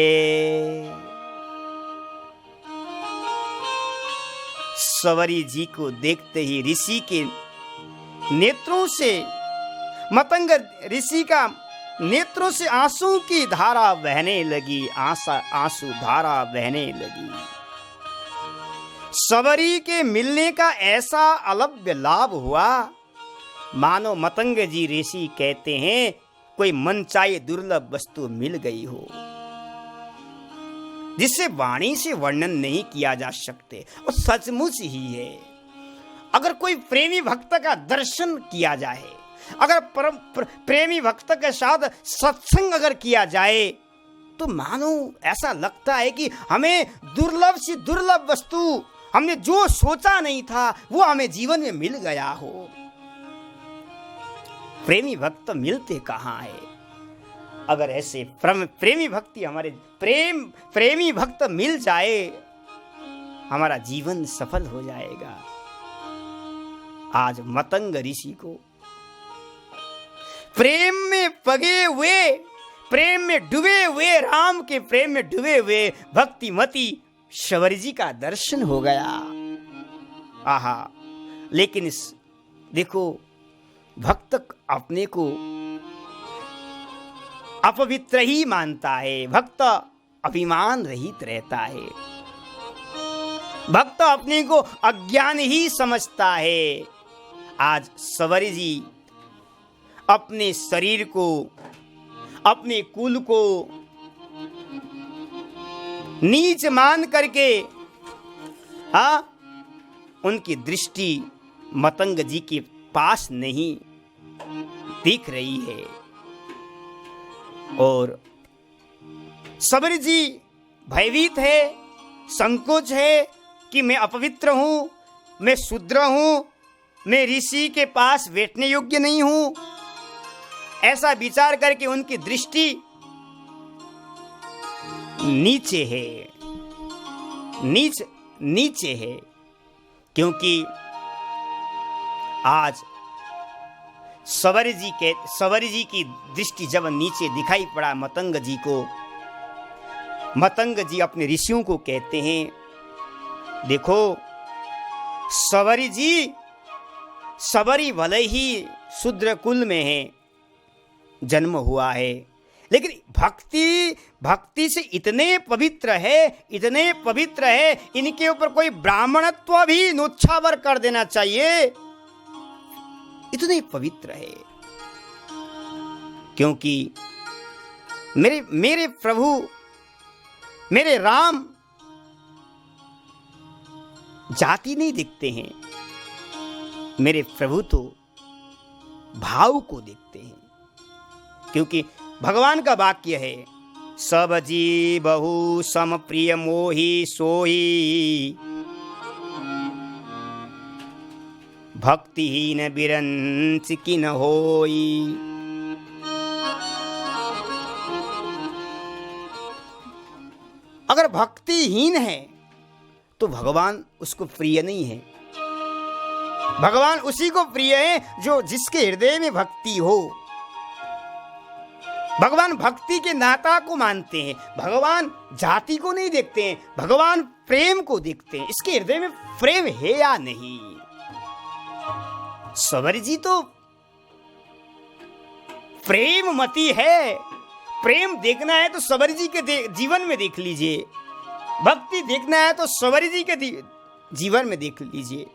सवरी जी को देखते ही ऋषि के नेत्रों से, मतंग ऋषि का नेत्रों से आंसू की धारा बहने लगी, आंसू धारा बहने लगी। सवरी के मिलने का ऐसा अलभ्य लाभ हुआ, मानो मतंग जी ऋषि कहते हैं कोई मनचाही दुर्लभ वस्तु मिल गई हो, जिससे वाणी से वर्णन नहीं किया जा सकते, और सचमुच ही है। अगर कोई प्रेमी भक्त का दर्शन किया जाए, अगर प्रेमी भक्त के साथ सत्संग अगर किया जाए, तो मानो ऐसा लगता है कि हमें दुर्लभ से दुर्लभ वस्तु, हमने जो सोचा नहीं था वो हमें जीवन में मिल गया हो। प्रेमी भक्त मिलते कहाँ है? अगर ऐसे प्रेमी भक्ति, हमारे प्रेमी भक्त मिल जाए, हमारा जीवन सफल हो जाएगा। आज मतंग ऋषि को प्रेम में पगे हुए, प्रेम में डूबे हुए, राम के प्रेम में डूबे हुए भक्तिमती सवरी जी का दर्शन हो गया। आहा, लेकिन देखो, भक्त अपने को अपवित्र ही मानता है, भक्त अभिमान रहित रहता है, भक्त अपने को अज्ञान ही समझता है। आज सवरी जी अपने शरीर को, अपने कुल को नीच मान करके, उनकी दृष्टि मतंग जी के पास नहीं दिख रही है, और सवरी जी भयभीत है, संकोच है कि मैं अपवित्र हूं, मैं शूद्र हूं, मैं ऋषि के पास बैठने योग्य नहीं हूं। ऐसा विचार करके उनकी दृष्टि नीचे है, नीचे है, क्योंकि आज सवरी जी की दृष्टि जब नीचे दिखाई पड़ा मतंग जी को, मतंग जी अपने ऋषियों को कहते हैं, देखो सवरी भले ही शूद्र कुल में है, जन्म हुआ है, लेकिन भक्ति से इतने पवित्र है, इनके ऊपर कोई ब्राह्मणत्व भी नोच्छावर कर देना चाहिए, इतने पवित्र है। क्योंकि मेरे प्रभु, मेरे राम जाति नहीं दिखते हैं, मेरे प्रभु तो भाव को देखते हैं। क्योंकि भगवान का वाक्य है, सब जी बहु सम प्रिय मोही सोही, भक्तिहीन बिरंच किन होई। अगर भक्तिहीन है तो भगवान उसको प्रिय नहीं है। भगवान उसी को प्रिय है जो जिसके हृदय में भक्ति हो। भगवान भक्ति के नाता को मानते हैं। भगवान जाति को नहीं देखते हैं, भगवान प्रेम को देखते हैं। इसके हृदय में प्रेम है या नहीं। सबर जी तो प्रेममती है। प्रेम देखना है तो सबर जी के जीवन में देख लीजिए। भक्ति देखना है तो सबर जी के जीवन में देख लीजिए।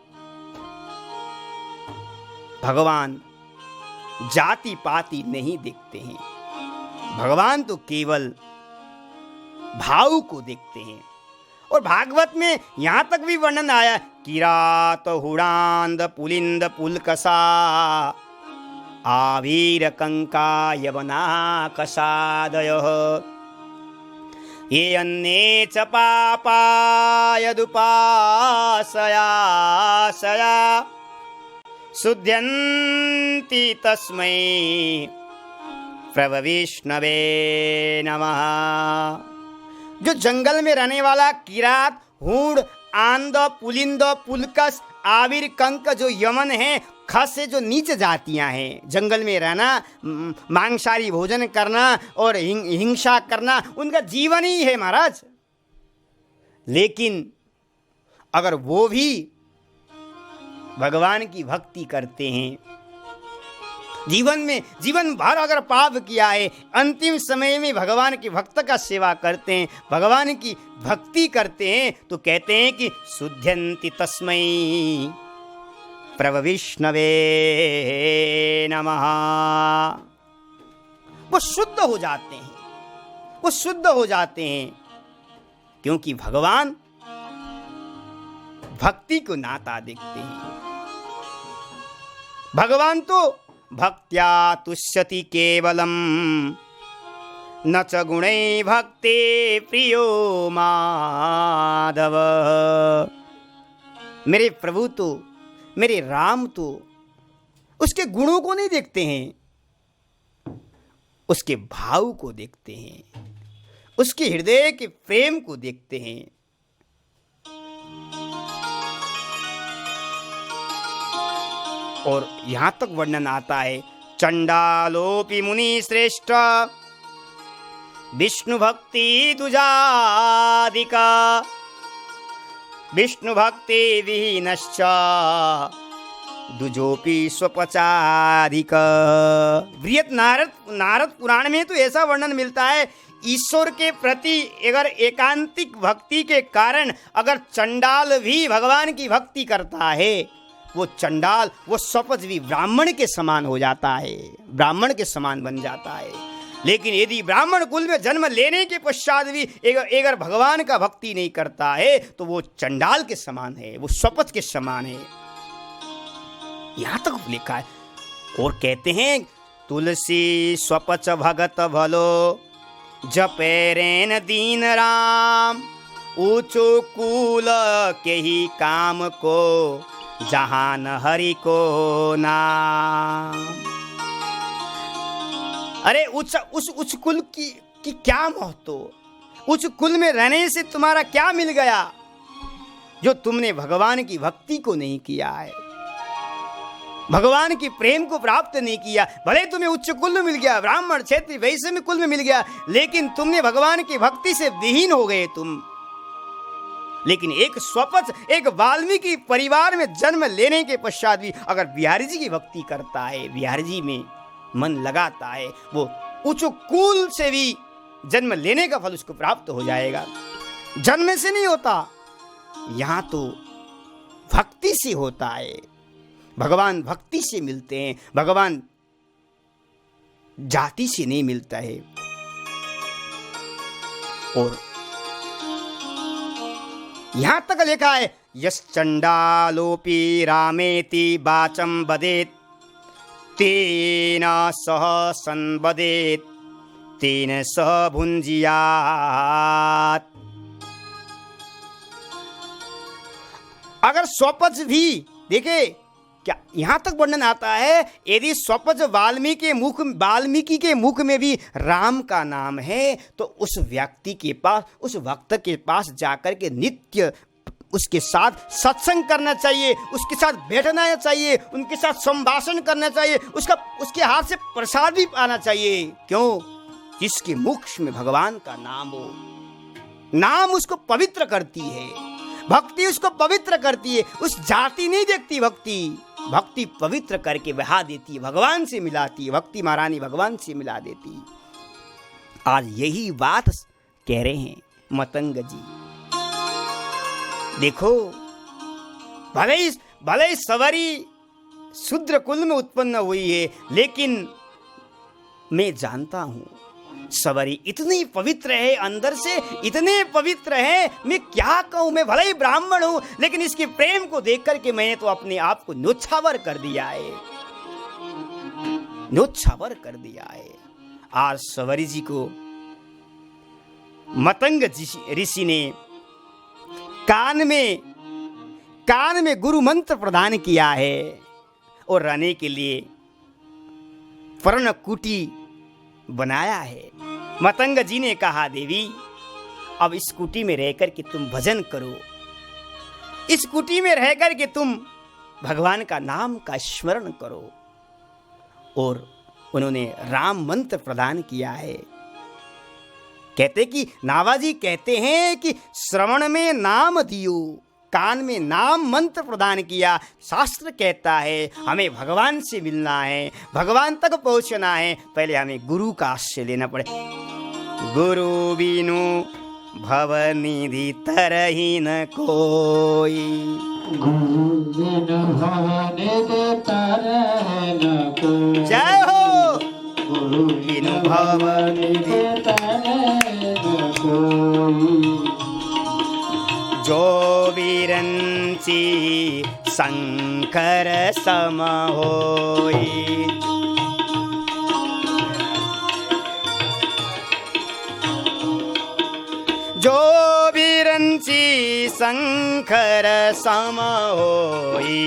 भगवान जाति पाति नहीं देखते हैं। भगवान तो केवल भाव को देखते हैं। और भागवत में यहां तक भी वर्णन आया, किरात हुड़ांद पुलिंद पुलकसा आवीर कंका यवना कसादयः ये अन्ये च पापा यदुपासया शुद्ध्यन्ति तस्मै प्रभु विष्णवे नमः। जो जंगल में रहने वाला किरात, हूण, आंद, पुलिंद, पुलकस, आविर, कंक जो यमन है, खस से जो नीच जातियां हैं, जंगल में रहना, मांसाहारी भोजन करना और हिंसा करना उनका जीवन ही है महाराज। लेकिन अगर वो भी भगवान की भक्ति करते हैं, जीवन भर अगर पाप किया है, अंतिम समय में भगवान के भक्त का सेवा करते हैं, भगवान की भक्ति करते हैं, तो कहते हैं कि शुद्ध्यन्ति तस्मै प्रभु विष्णवे नमः। वो शुद्ध हो जाते हैं, वो शुद्ध हो जाते हैं, क्योंकि भगवान भक्ति को नाता देखते हैं। भगवान तो भक्त्या तुष्यति केवलम न च गुणै भक्ते प्रियो माधव। मेरे प्रभु तो, मेरे राम तो उसके गुणों को नहीं देखते हैं, उसके भाव को देखते हैं, उसके हृदय के प्रेम को देखते हैं। और यहां तक वर्णन आता है, चंडालोपि मुनि श्रेष्ठ विष्णु भक्ति दुजादिका विष्णु भक्ति विहीनश्च दुजोपि स्वपचाधिक। बृहत नारद पुराण में तो ऐसा वर्णन मिलता है, ईश्वर के प्रति अगर एकांतिक भक्ति के कारण अगर चंडाल भी भगवान की भक्ति करता है, वो चंडाल, वो स्वपच भी ब्राह्मण के समान हो जाता है, ब्राह्मण के समान बन जाता है। लेकिन यदि ब्राह्मण कुल में जन्म लेने के पश्चात भी अगर भगवान का भक्ति नहीं करता है तो वो चंडाल के समान है, वो स्वपच के समान है। यहां तक लिखा है। और कहते हैं, तुलसी स्वपच भगत भलो जपेरेन दीन राम ऊंचो कूल के ही काम को जहान हरि को नाम। अरे उस कुल की क्या महत्व, उस कुल में रहने से तुम्हारा क्या मिल गया जो तुमने भगवान की भक्ति को नहीं किया है, भगवान की प्रेम को प्राप्त नहीं किया। भले तुम्हें उच्च कुल में मिल गया, ब्राह्मण क्षेत्रीय वैश्य में कुल में मिल गया, लेकिन तुमने भगवान की भक्ति से विहीन हो गए तुम। लेकिन एक स्वपच, एक वाल्मीकि परिवार में जन्म लेने के पश्चात भी अगर बिहारी जी की भक्ति करता है, बिहारी जी में मन लगाता है, वो उच्च कुल से भी जन्म लेने का फल उसको प्राप्त हो जाएगा। जन्म से नहीं होता, यहां तो भक्ति से होता है। भगवान भक्ति से मिलते हैं, भगवान जाति से नहीं मिलता है। और यहां तक लिखा है, यश्चंडालोपि रामेति वाचं वदेत् तेन सह संवदेत् तेन सह भुंजियात्। अगर स्वपच भी देखे, क्या यहाँ तक वर्णन आता है, यदि स्वपज वाल्मीकि के मुख में भी राम का नाम है तो उस व्यक्ति के पास, उस भक्त के पास जाकर के नित्य उसके साथ सत्संग करना चाहिए, उसके साथ बैठना चाहिए, उनके साथ संभाषण करना चाहिए, उसके हाथ से प्रसाद भी पाना चाहिए। क्यों? जिसके मुख में भगवान का नाम हो, नाम उसको पवित्र करती है, भक्ति उसको पवित्र करती है। उस जाति नहीं देखती भक्ति पवित्र करके बहा देती है, भगवान से मिलाती है, भक्ति महारानी भगवान से मिला देती है। आज यही बात कह रहे हैं मतंग जी। देखो, भले ही सवारी शूद्र कुल में उत्पन्न हुई है, लेकिन मैं जानता हूं सवारी इतनी पवित्र है, अंदर से इतने पवित्र है, मैं क्या कहूं। मैं भले ही ब्राह्मण हूं, लेकिन इसके प्रेम को देख करके मैंने तो अपने आप को न्योछावर कर दिया है, न्योछावर कर दिया है। आज सवारी जी को मतंग ऋषि ने कान में गुरु मंत्र प्रदान किया है और रहने के लिए पर्णकुटी बनाया है। मतंग जी ने कहा, देवी अब इस कुटी में रहकर के तुम भजन करो, इस कुटी में रहकर के तुम भगवान का नाम का स्मरण करो। और उन्होंने राम मंत्र प्रदान किया है। कहते कि नावाजी कहते हैं कि श्रवण में नाम दियो, कान में नाम मंत्र प्रदान किया। शास्त्र कहता है हमें भगवान से मिलना है, भगवान तक पहुंचना है, पहले हमें गुरु का आश्रय लेना पड़े। गुरु बिनु भवनिधि तरहि न कोई, गुरु बिनु भवनिधि तरहि न कोई। जय हो। गुरु बिनु भवनिधि तरहि न कोई। जो विरंची शंकर सम होई, जो विरंची शंकर सम होई,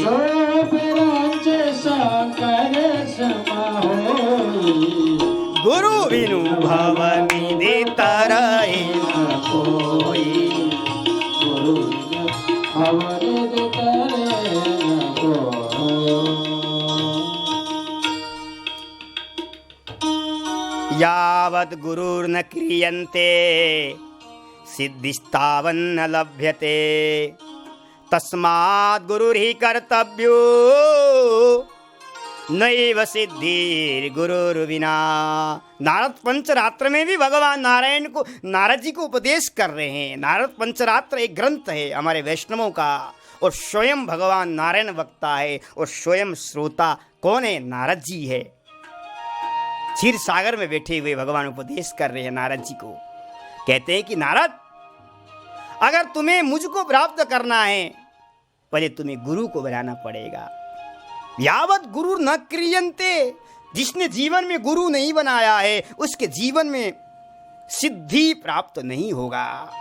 जो विरंची शंकर सम होई। गुरु बिनु भवनिधि तरहि न कोई, गुरु बिनु भवनिधि तरहि न कोई। यावत् गुरुर्न क्रियन्ते सिद्धिस्तावन्न लभ्यते, तस्मात् गुरुर्हि कर्तव्यो नैव सिद्धिर् गुरुर्विना। नारद पंचरात्र में भी भगवान नारायण को, नारद जी को उपदेश कर रहे हैं। नारद पंचरात्र एक ग्रंथ है हमारे वैष्णवों का, और स्वयं भगवान नारायण वक्ता है और स्वयं श्रोता कौन है? नारद जी है। क्षीर सागर में बैठे हुए भगवान उपदेश कर रहे हैं नारद जी को। कहते हैं कि नारद, अगर तुम्हें मुझको प्राप्त करना है, पहले तुम्हें गुरु को बनाना पड़ेगा। यावत गुरु न क्रियन्ते, जिसने जीवन में गुरु नहीं बनाया है उसके जीवन में सिद्धि प्राप्त नहीं होगा,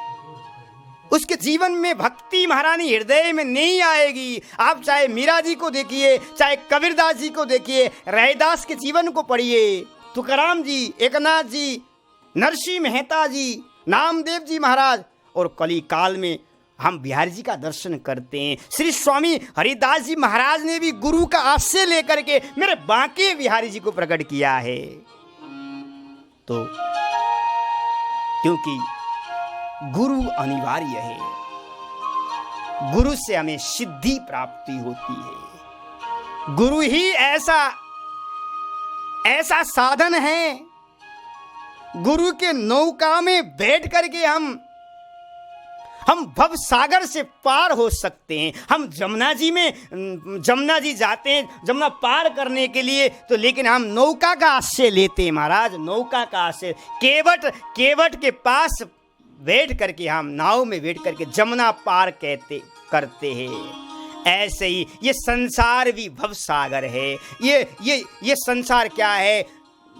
उसके जीवन में भक्ति महारानी हृदय में नहीं आएगी। आप चाहे मीरा जी को देखिए, चाहे कबीरदास जी को देखिए, रैदास के जीवन को पढ़िए, तुकाराम जी, एकनाथ जी, नरसिंह मेहता जी, नामदेव जी महाराज, और कली काल में हम बिहारी जी का दर्शन करते हैं। श्री स्वामी हरिदास जी महाराज ने भी गुरु का आश्रय लेकर के मेरे बांके बिहारी जी को प्रकट किया है। तो क्योंकि गुरु अनिवार्य है, गुरु से हमें सिद्धि प्राप्ति होती है। गुरु ही ऐसा साधन है, गुरु के नौका में बैठ करके हम भव सागर से पार हो सकते हैं। हम जमुना जी जाते हैं जमुना पार करने के लिए, तो लेकिन हम नौका का आश्रय लेते हैं महाराज, नौका का आश्रय। केवट के पास बैठ करके हम नाव में बैठ करके जमुना पार करते हैं। ऐसे ही ये संसार भी भव सागर है। ये संसार क्या है?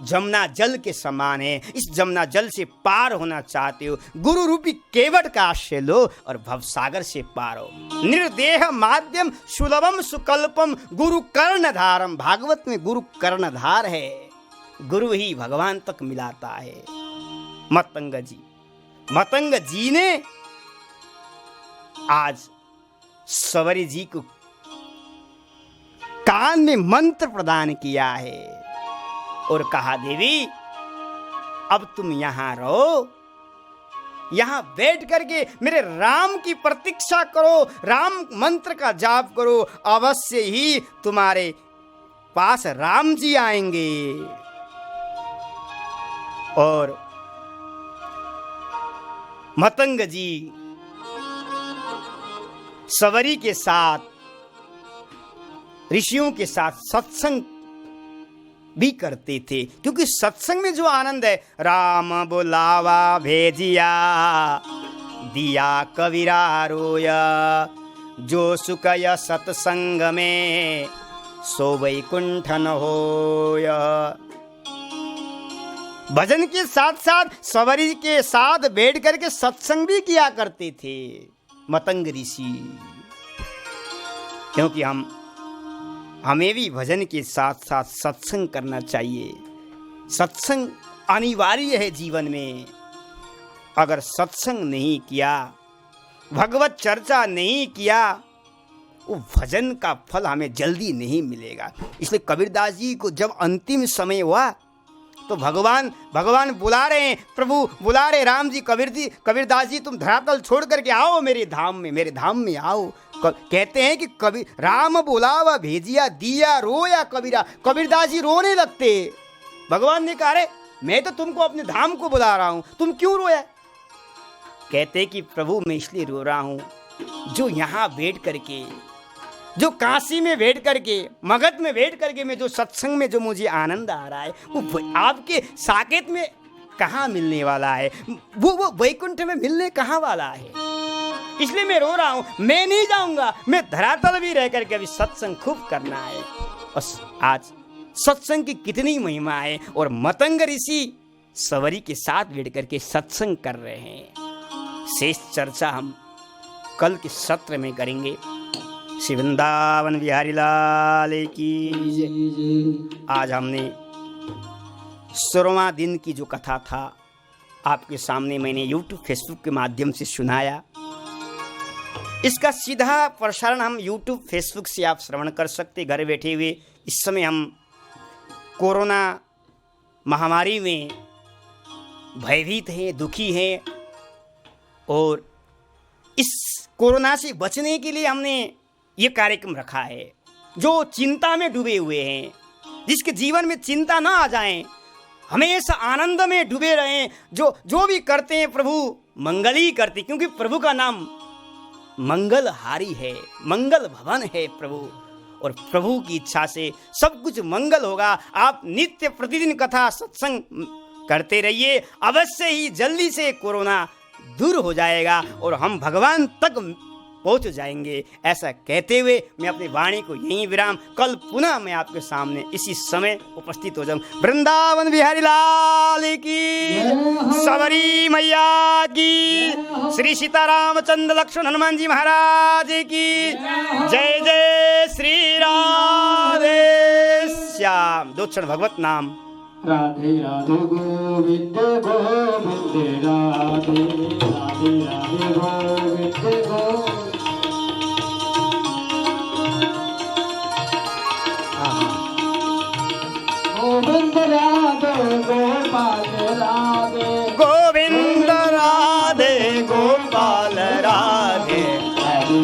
जमुना जल के समान है। इस जमुना जल से पार होना चाहते हो, गुरु रूपी केवट का आश्रय लो और भवसागर से पार हो। निर्देह माध्यम सुलभम सुकल्पम गुरु कर्णधारम। भागवत में गुरु कर्णधार है, गुरु ही भगवान तक मिलाता है। मतंग जी ने आज सवरी जी को कान में मंत्र प्रदान किया है और कहा, देवी अब तुम यहां रहो, यहां बैठ करके मेरे राम की प्रतीक्षा करो, राम मंत्र का जाप करो, अवश्य ही तुम्हारे पास राम जी आएंगे। और मतंग जी सवरी के साथ, ऋषियों के साथ सत्संग भी करते थे, क्योंकि सत्संग में जो आनंद है, राम बुलावा भेजिया दिया कबीरा रोया, जो सुकय सत्संग में सो वैकुंठ न होया। भजन के साथ साथ सवरी के साथ बैठ करके सत्संग भी किया करते थे मतंग ऋषि, क्योंकि हमें भी भजन के साथ साथ सत्संग करना चाहिए। सत्संग अनिवार्य है जीवन में। अगर सत्संग नहीं किया, भगवत चर्चा नहीं किया, वो भजन का फल हमें जल्दी नहीं मिलेगा। इसलिए कबीरदास जी को जब अंतिम समय हुआ तो भगवान बुला रहे हैं, प्रभु बुला रहे, राम जी कबीरदास जी तुम धरातल छोड़ करके आओ मेरे धाम में आओ। कहते हैं कि राम बुलावा भेजिया दिया रोया कबीरा। कबीरदास जी रोने लगते। भगवान ने कहा, अरे मैं तो तुमको अपने धाम को बुला रहा हूं, तुम क्यों रोया? कहते कि प्रभु मैं इसलिए रो रहा हूं, जो यहां बैठ करके, जो काशी में बैठ करके, मगध में बैठ करके मैं जो सत्संग में जो मुझे आनंद आ रहा है, वो आपके साकेत में कहाँ मिलने वाला है, वो वैकुंठ में मिलने कहाँ वाला है। इसलिए मैं रो रहा हूं, मैं नहीं जाऊंगा, मैं धरातल भी रह करके अभी सत्संग खूब करना है। और आज सत्संग की कितनी महिमा है, और मतंग ऋषि सवरी के साथ बैठ करके सत्संग कर रहे हैं। शेष चर्चा हम कल के सत्र में करेंगे। श्री वृंदावन बिहारी लाल की। आज हमने 16वां दिन की जो कथा था आपके सामने मैंने YouTube फेसबुक के माध्यम से सुनाया। इसका सीधा प्रसारण हम YouTube फेसबुक से आप श्रवण कर सकते घर बैठे हुए। इस समय हम कोरोना महामारी में भयभीत हैं, दुखी हैं, और इस कोरोना से बचने के लिए हमने ये कार्यक्रम रखा है। जो चिंता में डूबे हुए हैं, जिसके जीवन में चिंता ना आ जाए, हमेशा आनंद में डूबे रहें, जो भी करते हैं प्रभु मंगल ही करते, क्योंकि प्रभु का नाम मंगलहारी है, मंगल भवन है प्रभु, और प्रभु की इच्छा से सब कुछ मंगल होगा। आप नित्य प्रतिदिन कथा सत्संग करते रहिए, अवश्य ही जल्दी से कोरोना दूर हो जाएगा और हम भगवान तक पहुंच जाएंगे। ऐसा कहते हुए मैं अपनी वाणी को यहीं विराम, कल पुनः मैं आपके सामने इसी समय उपस्थित हो जाऊं। वृंदावन बिहारी लाल की, सवरी मैया की, श्री सीतारामचंद्र लक्ष्मण हनुमान जी महाराज की जय। जय श्री राधे श्याम। दो क्षण भगवत नाम। राधे राधे गोविंद गोविंद राधे राधे राधे गोविंद गोविंद। गोविंद राधे गोपाल राधे, गोविंद राधे गोपाल राधे,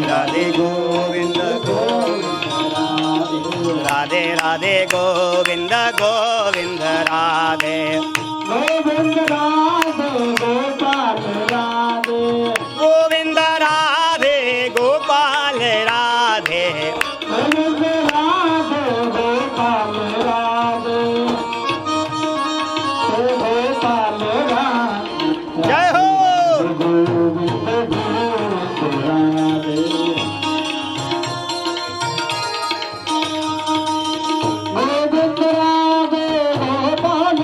राधे गोविंद गोविंद राधे, राधे गोविंद गोविंद राधे, गोविंद राधे गोपाल राधे, गोविंद राधे गोपाल राधे, गोविंद राधे गोपाल राधे, गोपाल राधे। जय हो। गोविंद गोविंद राधे, गोविंद राधे गोपाल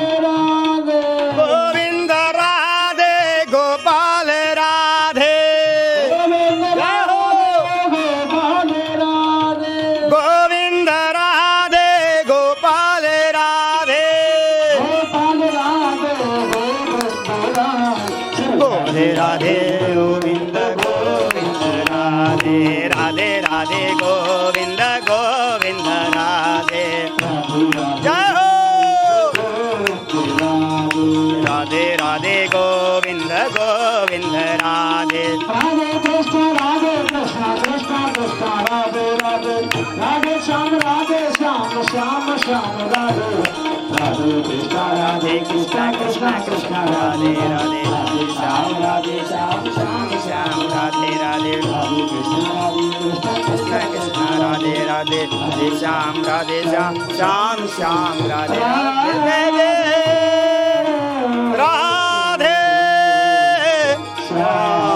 राधे गोविंद गोविंद राधे राधे राधे गोविंद गोविंद राधे जय हो राधे राधे गोविंद गोविंद राधे राधे कृष्ण कृष्ण कृष्ण राधे राधे राधे श्याम श्याम श्याम राधे राधे कृष्ण कृष्ण कृष्ण राधे राधे राधे श्याम श्याम श्याम राधे राधे राधे कृष्ण कृष्ण कृष्ण राधे राधे राधे श्याम श्याम श्याम राधे राधे राधे श्याम